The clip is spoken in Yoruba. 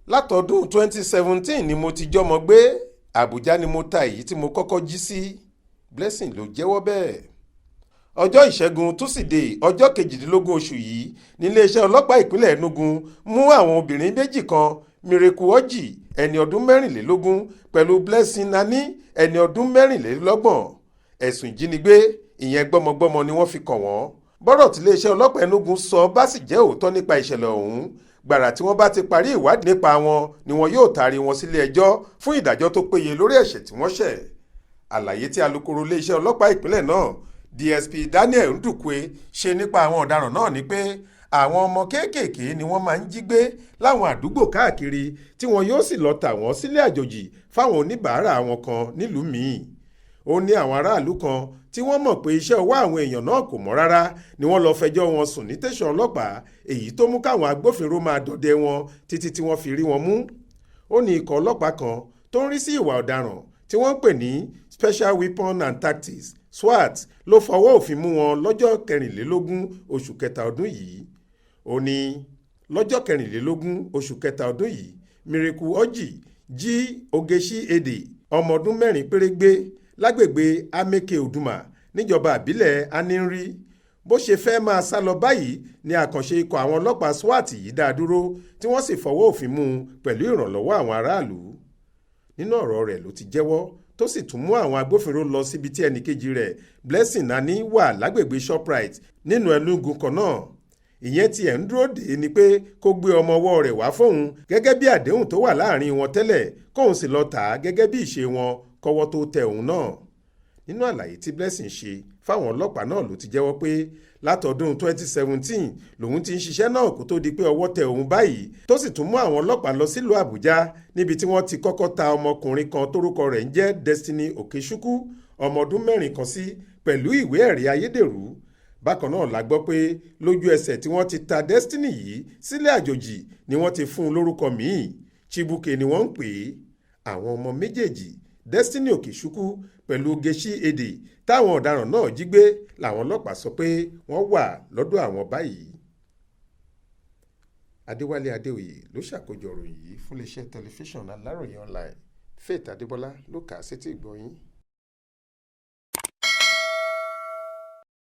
látọdún 2017 ni mo ti jọmọ gbé Abuja ni mo ta èyí tí mo kọ́kọ́ jí sí. Blessing ló jẹ́wọ́ bẹ́ẹ̀. ọjọ́ ìṣẹ́gun túsídẹ̀ẹ́ ọjọ́ 18 oṣù yìí níléeṣẹ́ ọlọ́pàá ìpínlẹ̀ Enugu mú àwọn obìnrin méjì kan, Miracle Ọjì ẹni ọdún 24 pẹ̀lú Blessing Nani ẹni ọdún 24. ẹ̀sùn ìjínigbé ìyẹn gbọ́mọgbọ́mọ ni wọ́n fi kàn wọ́n. bọ́rọ̀ tí iléeṣẹ́ ọlọ́pàá Enugu sọ bá sì jẹ́ òótọ́ nípa ìṣẹ̀lẹ̀ ọ̀hún, gbàrà tí wọ́n bá ti parí ìwádìí nípa wọn ni wọn yóò taari wọn sílé ẹjọ́ fún ìdájọ́ tó péye lórí ẹ̀ṣẹ̀ tí wọ́n ṣẹ̀. àlàyé tí alukoro iléeṣẹ́ ọlọ́pàá ìpínlẹ̀ náà DSP Daniel Ndukwe ṣe nípa àwọn ọ̀daràn náà ni pé àwọn ọmọ kéékèèké ni wọ́n máa ń jí gbé láwọn àdúgbò káàkiri tí wọn yóò sì lọ tà wọ́n sílé àjòjì fáwọn oníbàárà wọn kan nílùú míì. ó ní àwọn aráàlú kan tí wọ́n mọ̀ pé iṣẹ́ ọwọ́ àwọn èèyàn náà kò mọ́ rárá ni wọ́n lọ fẹjọ́ wọn sùn ní tẹ̀sán ọlọ́pàá, èyí tó mú káwọn agbófinró máa dọdẹ wọn títí tí wọ́n fi rí wọn mú. ó ní ikọ̀ ọlọ́pàá kan tó ń rí sí ìwà ọ̀daràn tí wọ́n ń pè ní Special Weapon and Tactics SWAT ló fọwọ́ òfin mú wọn lọ́jọ́ 24 oṣù kẹta ọdún yìí. ó ní lọ́jọ́ 24 oṣù kẹta ọdún yìí Miracle Ọjì jí Ogechi Ede ọmọ ọdún 4 péré gbé lágbègbè Ameke Oduma níjọba àbílẹ̀ Aninri. bó ṣe fẹ́ máa sá lọ báyìí ni àkànṣe ikọ̀ àwọn ọlọ́pàá SWAT yìí dá dúró tí wọ́n sì fọwọ́ òfin mú un pẹ̀lú ìrànlọ́wọ́ àwọn aráàlú. nínú ọ̀rọ̀ rẹ̀ ló ti jẹ́wọ́ tó sì tún mú àwọn agbófinró lọ síbi tí ẹnìkejì rẹ̀ Blessing Nani wà lágbègbè Shoprite nínú Enugu kan náà. ìyẹn tiẹ̀ ń dúró dè ni pé kó gbé ọmọ ọwọ́ rẹ̀ wá fóun gẹ́gẹ́ bí àdéhùn tó wà láàrin wọn tẹ́lẹ̀, kóun sì lọ tà á gẹ́gẹ́ bí ìṣe wọn kọ́wọ́ tó tẹ òun náà. nínú àlàyé tí Blessing ṣe fáwọn ọlọ́pàá náà ló ti jẹ́wọ́ pé látọdún 2017 lòun ti ń ṣiṣẹ́ náà kó tó di pé ọwọ́ tẹ òun báyìí, tó sì tún mú àwọn ọlọ́pàá lọ sílùú Àbújá níbi tí wọ́n ti kọ́kọ́ ta ọmọkùnrin kan tórúkọ rẹ̀ ń jẹ́ Destiny Okechukwu ọmọ ọdún 4 kan sí pẹ̀lú ìwé ẹ̀rí ayédèrú. bákan náà la gbọ́ pé lójú ẹsẹ̀ tí wọ́n ti ta Destiny yìí sílé àjòjì ni wọ́n ti fún un lórúkọ míì, Chibuke ni wọ́n ń pè é. àwọn ọmọ méjèèjì Destiny Okechukwu pẹ̀lú Ogechi Ede táwọn ọ̀daràn náà jí gbé làwọn ọlọ́pàá sọ pé wọ́n wà lọ́dọ̀ àwọn báyìí. Adéwálé Adéoyè ló ṣàkójọ ìròyìn yìí fún iléeṣẹ́ tẹlifíṣàn Aláròye online. Faith Adébọ́lá ló kà á sétí ìgbọ́ yín.